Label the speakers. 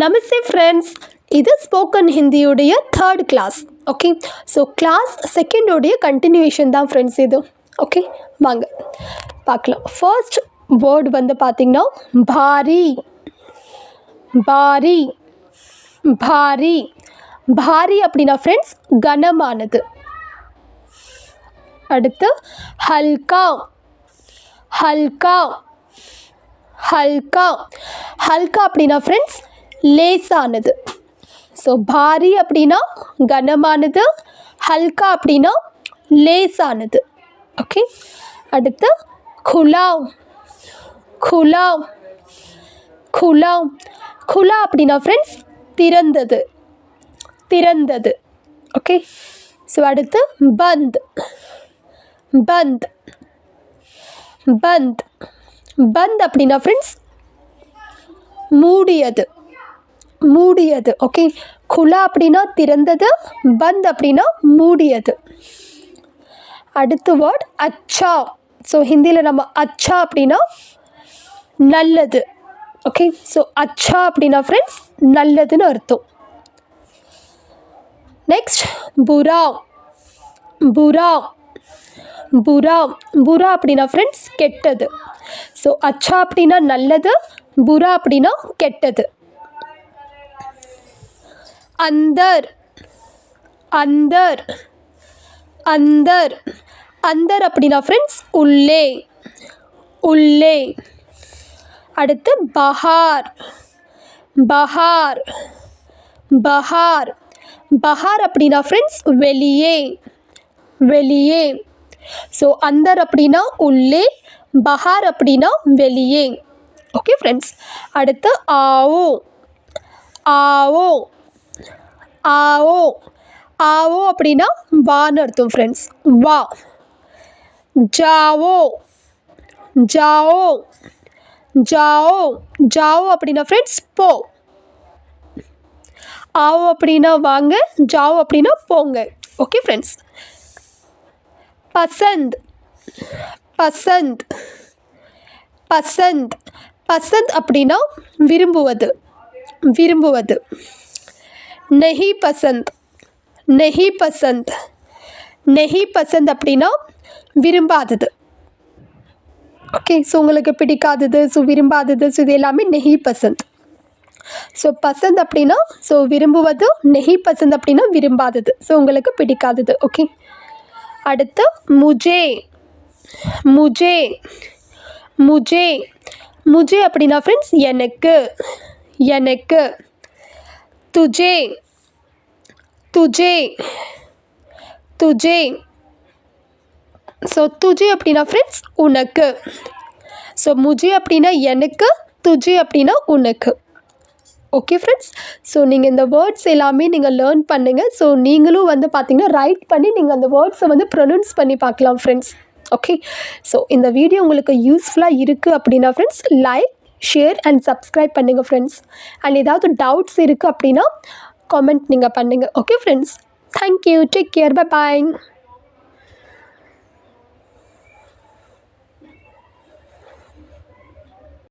Speaker 1: நமஸ்தே friends, இது spoken ஹிந்தியுடைய third class. Okay, so class செகண்டோடைய கண்டினியூஷன் தான் ஃப்ரெண்ட்ஸ் இது. ஓகே, வாங்க பார்க்கலாம். ஃபர்ஸ்ட் வேர்டு வந்து பார்த்திங்கன்னா பாரி. பாரி பாரி பாரி அப்படின்னா ஃப்ரெண்ட்ஸ் கனமானது. அடுத்து ஹல்கா. ஹல்கா ஹல்கா ஹல்கா அப்படின்னா ஃப்ரெண்ட்ஸ் லேசானது. ஸோ பாரி அப்படின்னா கனமானது, ஹல்கா அப்படின்னா லேசானது. ஓகே, அடுத்து குலாவ். குலாவ் குலாவ் குலா அப்படின்னா ஃப்ரெண்ட்ஸ் திறந்தது. திறந்தது. ஓகே, ஸோ அடுத்து பந்த். பந்த் பந்த் பந்த் அப்படின்னா ஃப்ரெண்ட்ஸ் மூடியது. மூடியது. ஓகே, குலா அப்படின்னா திறந்தது, பந்த் அப்படின்னா மூடியது. அடுத்த வேர்ட் அச்சா. ஸோ ஹிந்தியில் நம்ம அச்சா அப்படின்னா நல்லது. ஓகே, ஸோ அச்சா அப்படின்னா ஃப்ரெண்ட்ஸ் நல்லதுன்னு அர்த்தம். நெக்ஸ்ட் புரா. புரா புரா புரா அப்படின்னா ஃப்ரெண்ட்ஸ் கெட்டது. ஸோ அச்சா அப்படின்னா நல்லது, புரா அப்படின்னா கெட்டது. அந்தர். அந்தர் அந்தர் அந்தர் அப்படின்னா ஃப்ரெண்ட்ஸ் உள்ளே. உள்ளே. அடுத்து பஹார். பஹார் பஹார் பஹார் அப்படின்னா ஃப்ரெண்ட்ஸ் வெளியே. வெளியே. ஸோ அந்தர் அப்படின்னா உள்ளே, பஹார் அப்படின்னா வெளியே. ஓகே ஃப்ரெண்ட்ஸ், அடுத்து ஆவோ. ஆவோ ஆவோ ஆவோ அப்படின்னா வான்னு அர்த்தம் ஃப்ரெண்ட்ஸ். வா. ஜாவோ. ஜாவோ ஜாவோ ஜாவோ அப்படின்னா ஃப்ரெண்ட்ஸ் போ. ஆவோ அப்படின்னா வாங்க, ஜாவோ அப்படின்னா போங்க. ஓகே ஃப்ரெண்ட்ஸ், பசந்த். பசந்த் பசந்த் பசந்த் அப்படின்னா விரும்புவது. விரும்புவது. நஹி பசந்த். நஹி பசந்த் நஹி பசந்த் அப்படின்னா விரும்பாதது. ஓகே, ஸோ உங்களுக்கு பிடிக்காதது, ஸோ விரும்பாதது, ஸோ இது எல்லாமே நெஹி பசந்த். ஸோ பசந்த் அப்படின்னா ஸோ விரும்புவது, நெஹி பசந்த் அப்படின்னா விரும்பாதது, ஸோ உங்களுக்கு பிடிக்காதது. ஓகே, அடுத்து முஜே. முஜே முஜே முஜே அப்படின்னா ஃப்ரெண்ட்ஸ் எனக்கு. எனக்கு. துஜே. துஜே துஜே ஸோ துஜே அப்படின்னா ஃப்ரெண்ட்ஸ் உனக்கு. ஸோ முஜே அப்படின்னா எனக்கு, துஜே அப்படின்னா உனக்கு. ஓகே ஃப்ரெண்ட்ஸ், ஸோ நீங்கள் இந்த வேர்ட்ஸ் எல்லாமே நீங்கள் லேர்ன் பண்ணுங்கள். ஸோ நீங்களும் வந்து பார்த்தீங்கன்னா ரைட் பண்ணி நீங்கள் அந்த வேர்ட்ஸை வந்து ப்ரொனவுன்ஸ் பண்ணி பார்க்கலாம் ஃப்ரெண்ட்ஸ். ஓகே, ஸோ இந்த வீடியோ உங்களுக்கு யூஸ்ஃபுல்லாக இருக்குது அப்படின்னா friends like, share and subscribe பண்ணுங்கள் ஃப்ரெண்ட்ஸ். அண்ட் ஏதாவது டவுட்ஸ் இருக்குது அப்படின்னா கமெண்ட் நீங்கள் பண்ணுங்கள். Okay friends, thank you, take care, bye bye.